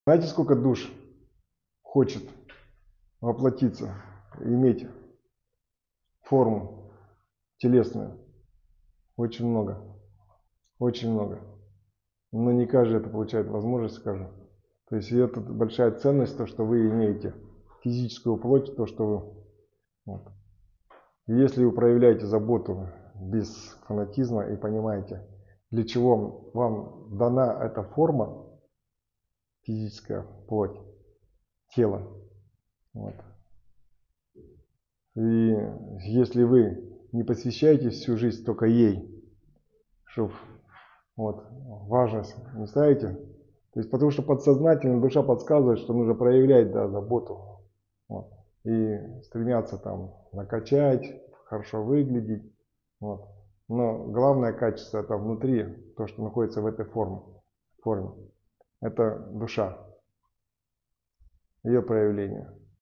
Знаете, сколько душ хочет воплотиться, иметь форму телесную? Очень много. Очень много. Но не каждый это получает возможность, скажем. То есть это большая ценность, то, что вы имеете физическую плоть, то, что вы... Вот. И если вы проявляете заботу без фанатизма и понимаете, для чего вам дана эта форма, физическая плоть, тело. Вот. И если вы не посвящаетесь всю жизнь только ей, чтобы вот, важность не ставите, то есть потому что подсознательно душа подсказывает, что нужно проявлять, да, заботу. Вот. И стремятся там накачать, хорошо выглядеть. Вот. Но главное качество это внутри, то, что находится в этой форме. Это душа, ее проявление.